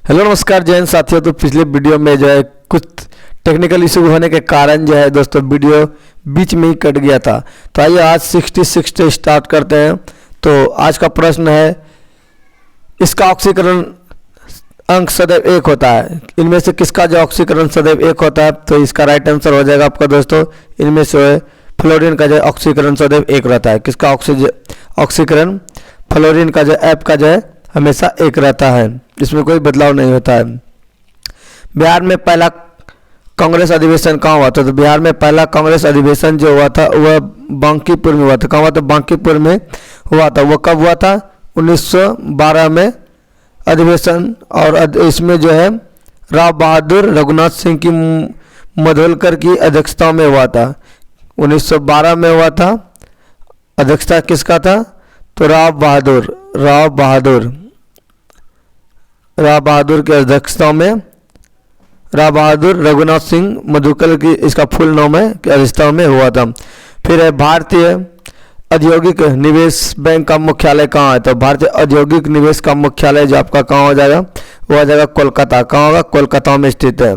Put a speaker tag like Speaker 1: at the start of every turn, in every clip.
Speaker 1: Hello नमस्कार जैन साथियों। तो पिछले वीडियो में जो है कुछ टेक्निकल इशू होने के कारण जो है दोस्तों वीडियो बीच में ही कट गया था। तो आइए आज 66 से स्टार्ट करते हैं। तो आज का प्रश्न है, इसका ऑक्सीकरण अंक सदैव एक होता है, इनमें से किसका जो ऑक्सीकरण सदैव एक होता है? तो इसका राइट आंसर हो जाएगा आपका दोस्तों, इनमें से फ्लोरीन का जो ऑक्सीकरण सदैव एक रहता है। किसका ऑक्सीकरण? फ्लोरीन का जो ऐप का जो है हमेशा एक रहता है, इसमें कोई बदलाव नहीं होता है। बिहार में पहला कांग्रेस अधिवेशन कहाँ हुआ था? तो बिहार में पहला कांग्रेस अधिवेशन जो हुआ था वह बांकीपुर में हुआ था। कहाँ हुआ था? बांकीपुर में हुआ था। वो कब हुआ था? 1912 में अधिवेशन। और इसमें जो है राव बहादुर रघुनाथ सिंह की मधोलकर की अध्यक्षता में हुआ था। 1912 में हुआ था। अध्यक्षता किसका था? तो राव बहादुर की अध्यक्षता में राव बहादुर रघुनाथ सिंह मधुकर की, इसका फुल नाम है, की अध्यक्षता में हुआ था। फिर है भारतीय औद्योगिक निवेश बैंक का मुख्यालय कहाँ है? तो भारतीय औद्योगिक निवेश का मुख्यालय जो आपका कहाँ हो जाएगा? वो आ जाएगा कोलकाता। कहाँ होगा? कोलकाता में स्थित है।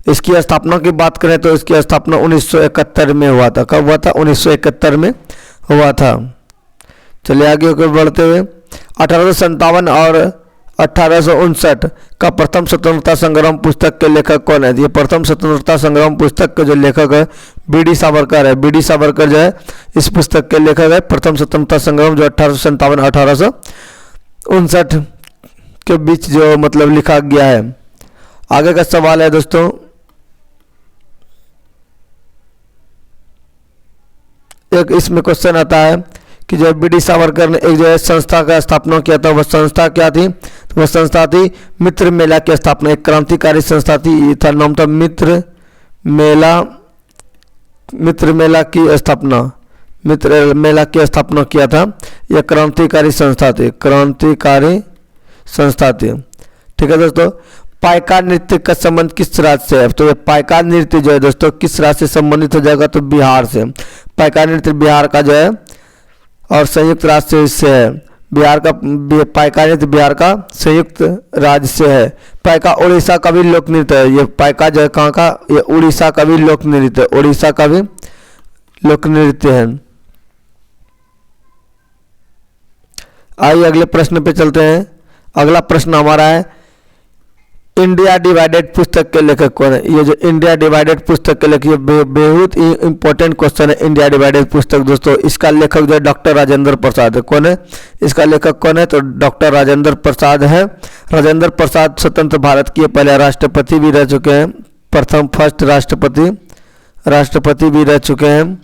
Speaker 1: इसकी स्थापना की बात करें तो इसकी स्थापना 1971 में हुआ था। कब हुआ था? 1971 में हुआ था। चलिए आगे बढ़ते हुए 1857 और 1859 का प्रथम स्वतंत्रता संग्राम पुस्तक के लेखक कौन है? ये प्रथम स्वतंत्रता संग्राम पुस्तक के जो लेखक है बी.डी. सावरकर है। बी.डी. सावरकर जो है इस पुस्तक के लेखक है। प्रथम स्वतंत्रता संग्राम जो 1857 1859 के बीच जो मतलब लिखा गया है। आगे का सवाल है दोस्तों, एक इसमें क्वेश्चन आता है कि जो बी.डी. सावरकर ने एक जो है संस्था का स्थापना किया था, वह संस्था क्या थी? तो वह संस्था थी मित्र मेला की स्थापना। एक क्रांतिकारी संस्था थी, इसका नाम था मित्र मेला की स्थापना। मित्र मेला की स्थापना किया था। यह क्रांतिकारी संस्था थी। ठीक है दोस्तों। पाइका नृत्य का संबंध किस राज्य से है? तो ये पाइका नृत्य जो है दोस्तों किस राज्य से संबंधित हो जाएगा? तो बिहार से। पाइका नृत्य बिहार का जो है और संयुक्त राज्य से है। बिहार का पाइका नृत्य बिहार का संयुक्त राज्य से है। पाइका उड़ीसा का भी लोक नृत्य है। ये पाइका जो है कहाँ का? ये उड़ीसा का भी लोक नृत्य है। उड़ीसा का भी लोक नृत्य है। आइए अगले प्रश्न पे चलते हैं। अगला प्रश्न हमारा है, इंडिया डिवाइडेड पुस्तक के लेखक कौन है? ये जो इंडिया डिवाइडेड पुस्तक के लेखक, ये बहुत ही इंपॉर्टेंट क्वेश्चन है। इंडिया डिवाइडेड पुस्तक दोस्तों, इसका लेखक जो है डॉक्टर राजेंद्र प्रसाद है। कौन है इसका लेखक? कौन है? तो डॉक्टर राजेंद्र प्रसाद है। राजेंद्र प्रसाद स्वतंत्र भारत के पहले राष्ट्रपति भी रह चुके हैं। फर्स्ट राष्ट्रपति भी रह चुके हैं।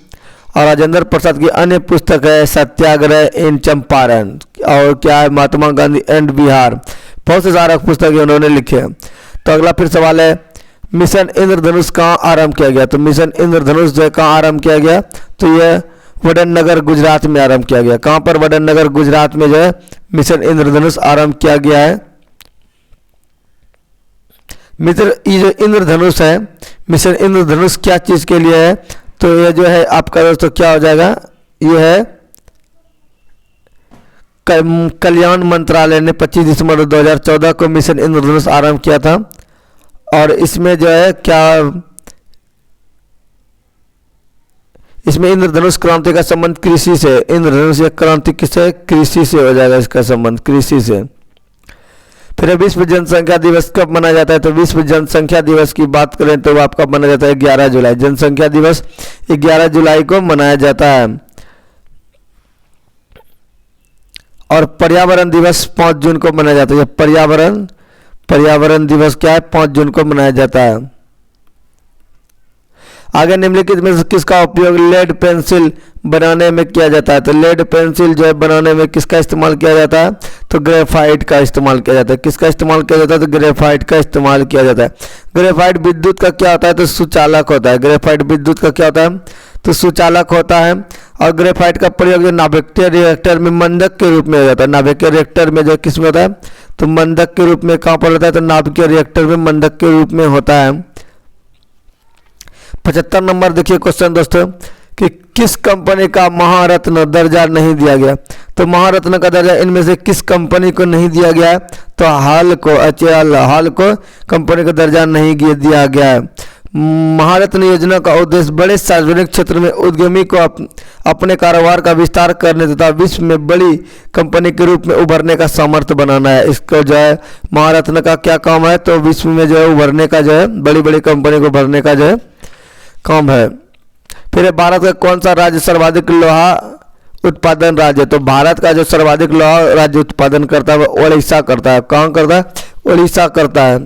Speaker 1: और राजेंद्र प्रसाद की अन्य पुस्तक है सत्याग्रह इन चंपारण, और क्या है? महात्मा गांधी एंड बिहार। बहुत से सारे पुस्तक उन्होंने लिखे हैं। तो अगला फिर सवाल है, मिशन इंद्रधनुष कहाँ आरंभ किया गया? तो मिशन इंद्रधनुष जो है कहाँ आरंभ किया गया? तो यह वडनगर गुजरात में आरंभ किया गया। कहाँ पर? वडनगर गुजरात में जो है मिशन इंद्रधनुष आरंभ किया गया है। ये जो इंद्रधनुष है, मिशन इंद्रधनुष क्या चीज के लिए है? तो ये जो है आपका दोस्तों क्या हो जाएगा? ये है कल्याण मंत्रालय ने 25 दिसंबर 2014 को मिशन इंद्रधनुष आरंभ किया था। और इसमें जो है क्या, इसमें इंद्रधनुष क्रांति का संबंध कृषि से। इंद्रधनुष क्रांति किससे? कृषि से हो जाएगा इसका संबंध, कृषि से। फिर विश्व जनसंख्या दिवस कब मनाया जाता है? तो विश्व जनसंख्या दिवस की बात करें तो वो आपका मनाया जाता है 11 जुलाई। जनसंख्या दिवस 11 जुलाई को मनाया जाता है। और पर्यावरण दिवस 5 जून को मनाया जाता है। पर्यावरण दिवस क्या है? 5 जून को मनाया जाता है। आगे निम्नलिखित में से किसका उपयोग लेड पेंसिल बनाने में किया जाता है? तो लेड पेंसिल जो है बनाने में किसका इस्तेमाल किया जाता है? तो ग्रेफाइट का इस्तेमाल किया जाता है। किसका इस्तेमाल किया जाता है? तो ग्रेफाइट का इस्तेमाल किया जाता है। ग्रेफाइट विद्युत का क्या होता है? तो सुचालक होता है। ग्रेफाइट विद्युत का क्या होता है? तो सुचालक होता है। और ग्रेफाइट का प्रयोग जो नाभिकीय रिएक्टर में मंदक के रूप में हो जाता है। नाभिकीय रिएक्टर में जो किस में होता है? तो मंदक के रूप में। कहाँ पर होता है? तो नाभिकीय रिएक्टर में मंदक के रूप में होता है। 75 नंबर देखिए क्वेश्चन दोस्तों, कि किस कंपनी का महारत्न दर्जा नहीं दिया गया। तो महारत्न का दर्जा इनमें से किस कंपनी को नहीं दिया गया है? तो हाल को, HAL हाल को कंपनी का दर्जा नहीं दिया गया है। महारत्न योजना का उद्देश्य बड़े सार्वजनिक क्षेत्र में उद्यमी को अपने कारोबार का विस्तार करने तथा विश्व में बड़ी कंपनी के रूप में उभरने का सामर्थ्य बनाना है। इसको जो है महारत्न का क्या काम है? तो विश्व में जो है उभरने का, जो है बड़ी बड़ी कंपनी को उभरने का जो है काम है। फिर भारत का कौन सा राज्य सर्वाधिक लोहा उत्पादन राज्य है? तो भारत का जो सर्वाधिक लोहा राज्य उत्पादन करता है वो उड़ीसा करता है। कहाँ करता है? उड़ीसा करता है।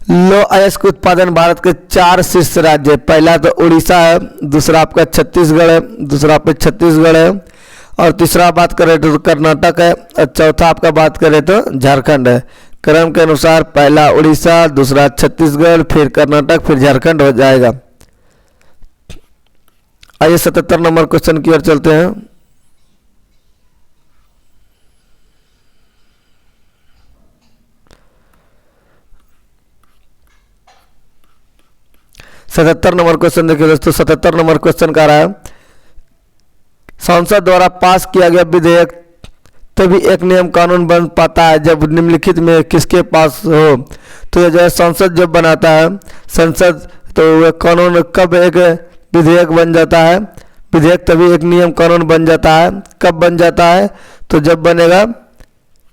Speaker 1: लौह अयस्क उत्पादन भारत के 4 शीर्ष राज्य है। पहला तो उड़ीसा है, दूसरा आपका छत्तीसगढ़ है, दूसरा पे छत्तीसगढ़ है, और तीसरा बात करें तो कर्नाटक है, और चौथा आपका बात करें तो झारखंड है। क्रम के अनुसार पहला उड़ीसा, दूसरा छत्तीसगढ़, फिर कर्नाटक, फिर झारखंड हो जाएगा। आइए 77 नंबर क्वेश्चन की ओर चलते हैं। सतहत्तर नंबर क्वेश्चन देखिए दोस्तों। 77 नंबर क्वेश्चन का रहा है, संसद द्वारा पास किया गया विधेयक तभी एक नियम कानून बन पाता है जब निम्नलिखित में किसके पास हो। तो ये जो है संसद जब बनाता है संसद, तो वह कानून कब एक विधेयक बन जाता है? विधेयक तभी एक नियम कानून बन जाता है। कब बन जाता है? तो जब बनेगा,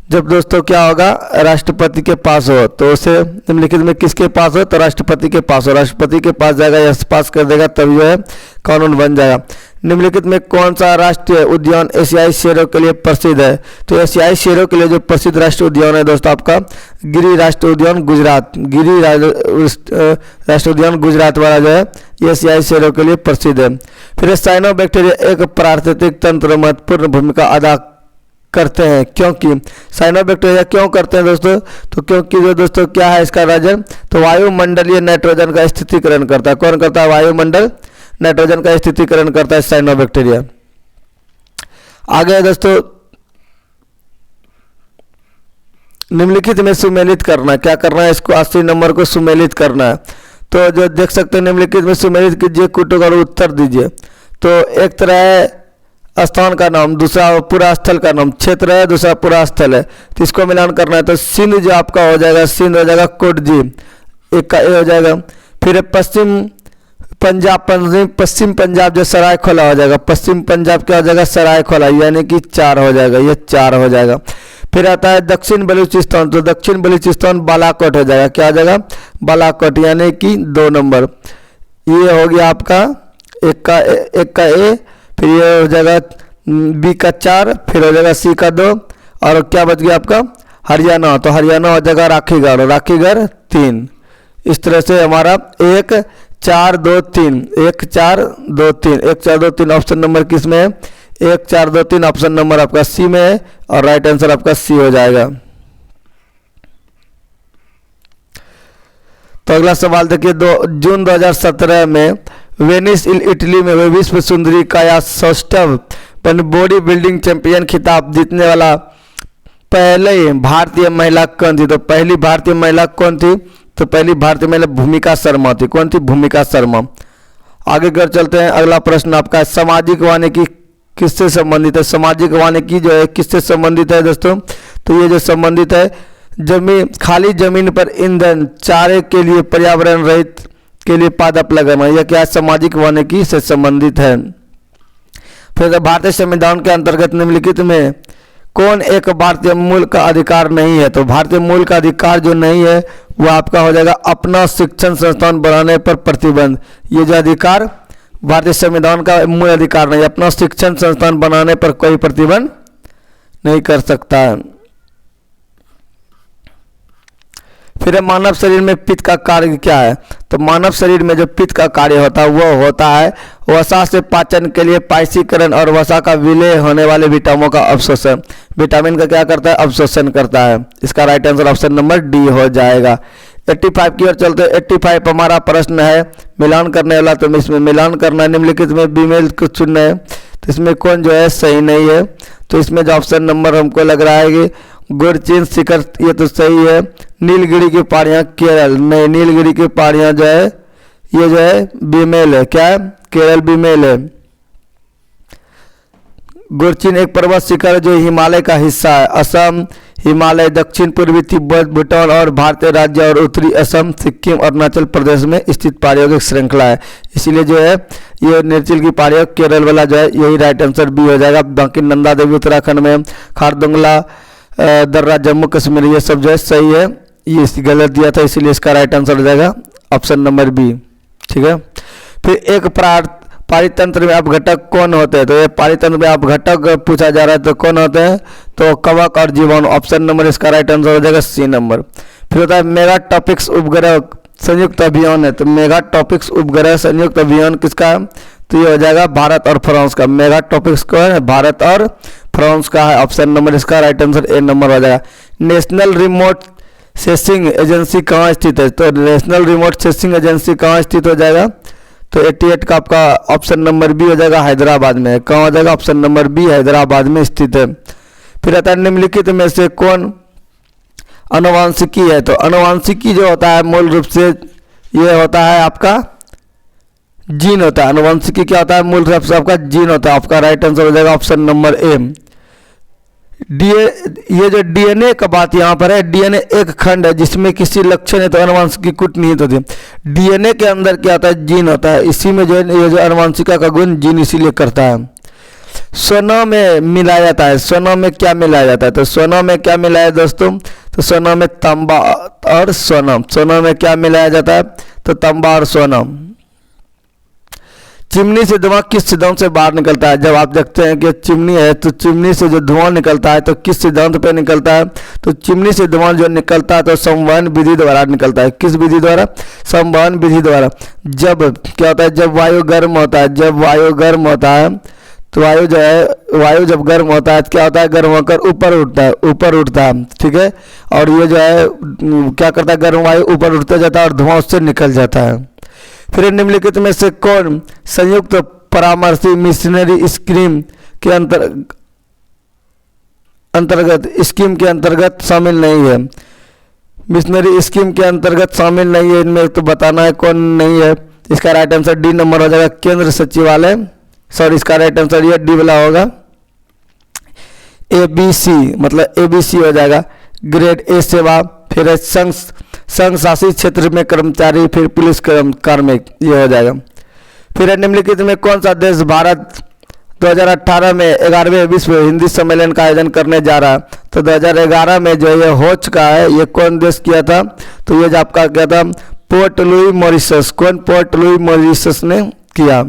Speaker 1: जब दोस्तों क्या होगा, राष्ट्रपति के पास हो। तो उसे निम्नलिखित में किसके पास हो? तो राष्ट्रपति के पास हो। राष्ट्रपति के पास जाएगा या पास कर देगा तब जो है कानून बन जाएगा। निम्नलिखित में कौन सा राष्ट्रीय उद्यान एशियाई शेरों के लिए प्रसिद्ध है? तो एशियाई शेरों के लिए जो प्रसिद्ध राष्ट्रीय उद्यान है दोस्तों आपका गिरी राष्ट्रीय उद्यान गुजरात। गिरी राष्ट्रीय उद्यान गुजरात वाला जो है ये एशियाई शेरों के लिए प्रसिद्ध है। फिर साइनोबैक्टीरिया एक पारिस्थितिक तंत्र महत्वपूर्ण भूमिका अदा करते हैं क्योंकि साइनोबैक्टीरिया क्यों करते हैं दोस्तों? तो क्योंकि जो दोस्तों क्या है इसका रीजन? तो वायुमंडलीय नाइट्रोजन का स्थितीकरण करता है। कौन करता है? वायुमंडल नाइट्रोजन का स्थितीकरण करता है साइनोबैक्टीरिया। आगे दोस्तों निम्नलिखित में सुमेलित करना, क्या करना है? इसको 80 नंबर को सुमेलित करना है। तो जो देख सकते हैं निम्नलिखित में सुमेलित कीजिए, कुटुक और उत्तर दीजिए। तो एक तरह है स्थान का नाम, दूसरा पूरा स्थल का नाम, क्षेत्र है, दूसरा पूरा स्थल है, तो इसको मिलान करना है। तो सिंध जो आपका हो जाएगा, सिंध हो जाएगा कोटजी, एक का ए हो जाएगा। फिर पश्चिम पंजाब जो सरायखोला हो जाएगा, पश्चिम पंजाब क्या हो जाएगा? सरायखोला, यानी कि 4 हो जाएगा, ये 4 हो जाएगा। फिर आता है दक्षिण बलूचिस्तान, तो दक्षिण बलूचिस्तान बालाकोट हो जाएगा, क्या हो जाएगा? बालाकोट, यानी कि 2 नंबर। ये हो गया आपका एक का ए, फिर ये हो जाएगा बी का 4, फिर हो जाएगा सी का 2, और क्या बच गया आपका? हरियाणा। तो हरियाणा हो जाएगा राखीगढ़ 3। इस तरह से हमारा 1 4 2 3 1 4 2 3 1 4 2 3 ऑप्शन नंबर किस में है? 1 4 2 3 ऑप्शन नंबर आपका सी में है, और राइट आंसर आपका सी हो जाएगा। तो अगला सवाल देखिए, जून 2017 में वेनिस इटली में विश्व सुंदरी काया सौष्ठव बॉडी बिल्डिंग चैंपियन खिताब जीतने वाला पहले भारतीय महिला कौन थी? तो पहली भारतीय महिला कौन थी? तो पहली भारतीय महिला भूमिका शर्मा थी। कौन थी? भूमिका शर्मा। आगे कर चलते हैं। अगला प्रश्न आपका सामाजिक वानिकी किससे संबंधित है? सामाजिक वानिकी जो है किससे संबंधित है दोस्तों? तो ये जो संबंधित है खाली जमीन पर ईंधन, चारे के लिए पर्यावरण रहित के लिए पादप लगाना, यह क्या सामाजिक वानिकी से संबंधित है। फिर भारतीय संविधान के अंतर्गत निम्नलिखित में कौन एक भारतीय मूल का अधिकार नहीं है? तो भारतीय मूल का अधिकार जो नहीं है वो आपका हो जाएगा अपना शिक्षण संस्थान बनाने पर प्रतिबंध। ये जो अधिकार भारतीय संविधान का मूल अधिकार नहीं, अपना शिक्षण संस्थान बनाने पर कोई प्रतिबंध नहीं कर सकता है। फिर मानव शरीर में पित्त का कार्य क्या है? तो मानव शरीर में जो पित्त का कार्य होता है वो होता है वसा से पाचन के लिए पायसीकरण और वसा का विलय होने वाले विटामिनों का अवशोषण। विटामिन का क्या करता है? अवशोषण करता है। इसका right answer option number D हो जाएगा। 85 की ओर चलते। 85 हमारा प्रश्न है मिलान करने वाला, तो इसमें मिलान करना निम्नलिखित में बीमेल को चुनना है, तो इसमें कौन जो है सही नहीं है। तो इसमें जो ऑप्शन नंबर हमको लग रहा है कि गुरचीन शिखर, ये तो सही है। नीलगिरी की पहाड़ियाँ केरल, नहीं नीलगिरी की पहाड़ियाँ जो है ये जो है बीमेल है, क्या है, केरल बीमेल है। गुरचिन एक पर्वत शिखर जो हिमालय का हिस्सा है। असम, हिमालय, दक्षिण पूर्वी तिब्बत, भूटान और भारतीय राज्य और उत्तरी असम, सिक्किम, अरुणाचल प्रदेश में स्थित पहाड़ियों की श्रृंखला है। इसीलिए जो है ये नीलगिरी की पहाड़ियों, केरल वाला जो है यही राइट आंसर बी हो जाएगा। बाकी नंदा देवी उत्तराखंड में, खारदुंगला दर्रा जम्मू कश्मीर, ये सब जो है सही है, ये गलत दिया था, इसीलिए इसका राइट आंसर हो जाएगा ऑप्शन नंबर बी। ठीक है। फिर एक पारितंत्र में अपघटक कौन होते हैं? तो ये पारितंत्र में अपघटक पूछा जा रहा है, तो कौन होते हैं? तो कवक और जीवाणु। ऑप्शन नंबर इसका राइट आंसर हो जाएगा सी नंबर। फिर होता है मेगा टॉपिक्स उपग्रह संयुक्त अभियान है। तो मेगा टॉपिक्स उपग्रह संयुक्त अभियान किसका है? तो ये हो जाएगा भारत और फ्रांस का। मेगा टॉपिक्स का है भारत और फ्रांस का है। ऑप्शन नंबर इसका राइट आंसर ए नंबर हो जाएगा। नेशनल रिमोट सेंसिंग एजेंसी कहाँ स्थित है? तो नेशनल रिमोट सेंसिंग एजेंसी कहाँ स्थित हो जाएगा? तो 88 का आपका ऑप्शन नंबर बी हो जाएगा, हैदराबाद में। कहाँ हो जाएगा? ऑप्शन नंबर बी, हैदराबाद में स्थित है। फिर आता है निम्नलिखित में से कौन आनुवांशिकी है? तो आनुवांशिकी जो होता है मूल रूप से ये होता है आपका जीन होता है। आनुवांशिकी क्या होता है? मूल रूप से आपका जीन होता है। आपका राइट आंसर हो जाएगा ऑप्शन नंबर ए। ये जो डीएनए का बात यहाँ पर है, डीएनए एक खंड है जिसमें किसी लक्षण है तो आनुवांशिकी कुछ निहित होती है। डीएनए के अंदर क्या होता है? जीन होता है। इसी में जो है ये जो आनुवांशिका का गुण जीन इसीलिए करता है। सोना में मिलाया जाता है। सोना में क्या मिलाया जाता है? तो सोना में क्या मिलाया दोस्तों? तो सोना में तांबा और सोना। सोना में क्या मिलाया जाता है? तो तांबा और सोना। चिमनी से धुआं किस सिद्धांत से बाहर निकलता है? जब आप देखते हैं कि चिमनी है तो चिमनी से जो धुआं निकलता है तो किस सिद्धांत पे निकलता है? तो चिमनी से धुआं जो निकलता है तो संवहन विधि द्वारा निकलता है। किस विधि द्वारा? संवहन विधि द्वारा। जब क्या होता है? जब वायु गर्म होता है, जब वायु गर्म होता है तो वायु जो है, वायु जब गर्म होता है तो क्या होता है? गर्म होकर ऊपर उठता है, ऊपर उठता है। ठीक है। और ये जो है क्या करता है? गर्म वायु ऊपर उठते जाता है और धुआं उससे निकल जाता है। फिर निम्नलिखित में से कौन संयुक्त परामर्शी मिशनरी स्कीम के अंतर्गत स्कीम के अंतर्गत शामिल नहीं है? मिशनरी स्कीम के अंतर्गत शामिल नहीं है, इनमें तो बताना है कौन नहीं है। इसका राइट आंसर डी नंबर हो जाएगा, केंद्र सचिवालय। सॉरी, इसका राइट आंसर ये डी वाला होगा, ABC, मतलब ABC हो जाएगा। ग्रेड ए सेवा, फिर संघ शासित क्षेत्र में कर्मचारी, फिर पुलिस कार्मिक, ये हो जाएगा। फिर निम्नलिखित में कौन सा देश भारत 2018 में 11वें विश्व हिंदी सम्मेलन का आयोजन करने जा रहा है? तो 2011 में जो ये हो चुका है, ये कौन देश किया था? तो ये जो आपका क्या था? Port Louis Mauritius. कौन? पोर्ट लुई मॉरिशस ने किया।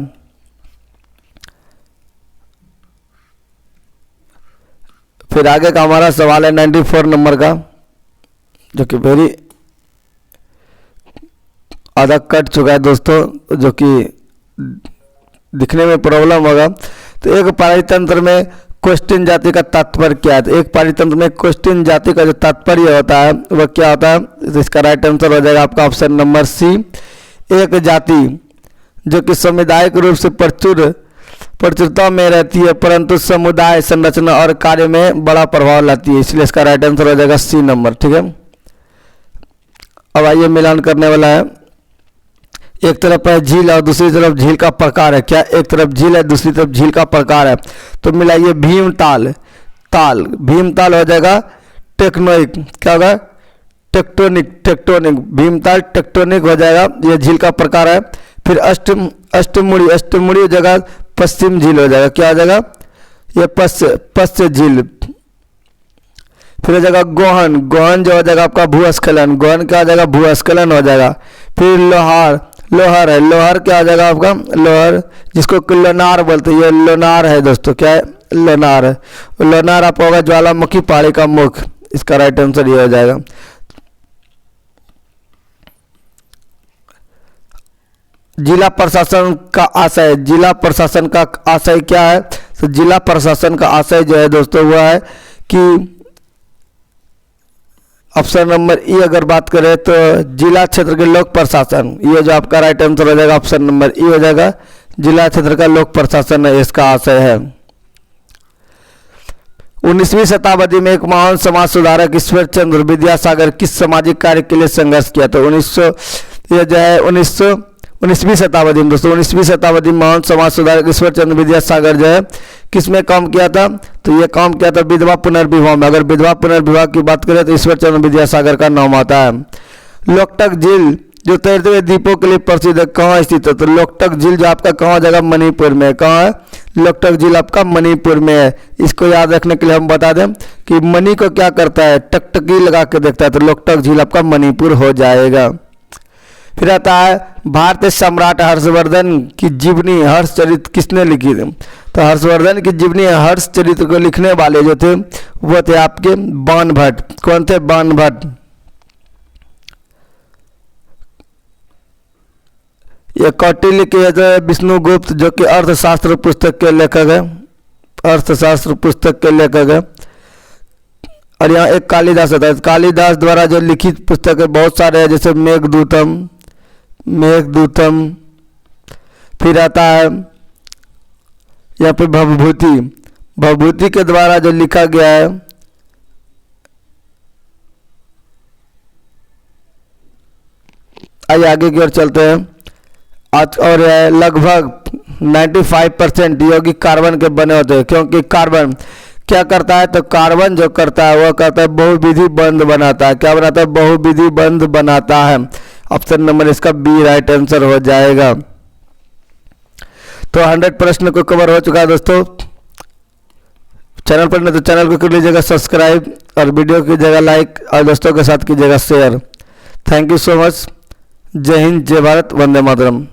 Speaker 1: फिर आगे का हमारा सवाल है 94 नंबर का, जो कि वेरी आधा कट चुका है दोस्तों, जो कि दिखने में प्रॉब्लम होगा। तो एक पारितंत्र में क्वेश्चन जाति का तात्पर्य क्या है? तो एक पारितंत्र में क्वेश्चन जाति का जो तात्पर्य होता है वह क्या होता है? तो इसका राइट आंसर हो जाएगा आपका ऑप्शन नंबर सी। एक जाति जो कि सामुदायिक रूप से प्रचुरता में रहती है परंतु समुदाय संरचना और कार्य में बड़ा प्रभाव लाती है, इसलिए इसका राइट आंसर हो जाएगा सी नंबर। ठीक है। अब आइए मिलान करने वाला है। एक तरफ है झील और दूसरी तरफ झील का प्रकार है। क्या? एक तरफ झील है, दूसरी तरफ झील का प्रकार है। तो मिलाइए भीमताल, ताल, भीमताल हो जाएगा टेक्टोनिक। क्या होगा? टेक्टोनिक, भीमताल टेक्टोनिक हो जाएगा, ये झील का प्रकार है। फिर अष्टमुड़ी हो जाएगा पश्चिम झील हो जाएगा। क्या हो जाएगा? ये पश्चिम झील। फिर हो जाएगा गोहन, गोहन जो हो जाएगा आपका भूस्खलन, गोहन क्या हो जाएगा? भूस्खलन हो जाएगा। फिर लोहार, लोहर है, लोहर क्या हो जाएगा आपका? लोहर, जिसको लोनार बोलते हैं, ये लोनार है दोस्तों। क्या है? लोनार है। लोनार आपका होगा ज्वालामुखी पहाड़ी का मुख, इसका राइट आंसर ये हो जाएगा। जिला प्रशासन का आशय, जिला प्रशासन का आशय क्या है? तो जिला प्रशासन का आशय जो है दोस्तों वह है कि ऑप्शन नंबर ई अगर बात करें तो जिला क्षेत्र के लोक प्रशासन, ये जो आपका राइट आंसर हो जाएगा ऑप्शन नंबर ई हो जाएगा, जिला क्षेत्र का लोक प्रशासन है, इसका आशय है। 19वीं शताब्दी में एक महान समाज सुधारक ईश्वर चंद्र विद्यासागर किस सामाजिक कार्य के लिए संघर्ष किया? तो 1900 19वीं शताब्दी में दोस्तों, 19वीं शताब्दी में महान समाज सुधारक ईश्वर चंद्र विद्यासागर जो है किसमें काम किया था? तो ये काम किया था विधवा पुनर्विवाह में। अगर विधवा पुनर्विवाह की बात करें तो ईश्वर चंद्र विद्यासागर का नाम आता है। लोकटक झील जो तैरते हुए द्वीपों के लिए प्रसिद्ध है, कहाँ स्थित है? तो लोकटक झील जो आपका कहाँ जगह? मणिपुर में। कहाँ है? लोकटक झील आपका मणिपुर में है। इसको याद रखने के लिए हम बता दें कि मणि को क्या करता है? टकटकी लगा के देखता है, तो लोकटक झील आपका मणिपुर हो जाएगा। फिर आता है भारतीय सम्राट हर्षवर्धन की जीवनी हर्षचरित किसने लिखी थी? तो हर्षवर्धन की जीवनी हर्षचरित को लिखने वाले जो थे वो थे आपके बाणभट्ट। कौन थे? बाणभट्ट। ये कौटिल्य के जो विष्णुगुप्त जो कि अर्थशास्त्र पुस्तक के लेखक है, अर्थशास्त्र पुस्तक के लेखक है। और यहाँ एक कालिदास आता है, कालिदास द्वारा जो लिखित पुस्तक है बहुत सारे हैं, जैसे मेघदूतम, मेघदूतम। फिर आता है यहाँ पे भवभूति, भवभूति के द्वारा जो लिखा गया है आइए आगे की ओर चलते हैं। आज और लगभग 95% यौगिक कार्बन के बने होते हैं, क्योंकि कार्बन क्या करता है? तो कार्बन जो करता है वह करता है बहुविधि बंध बनाता है। क्या बनाता है? बहुविधि बंध बनाता है। ऑप्शन नंबर इसका बी राइट आंसर हो जाएगा। तो 100 प्रश्न को कवर हो चुका है दोस्तों। चैनल पर नहीं तो चैनल को कर लीजिएगा सब्सक्राइब, और वीडियो की जगह लाइक, और दोस्तों के साथ कीजिएगा share. Thank you so much. जय हिंद, जय भारत, वंदे मातरम।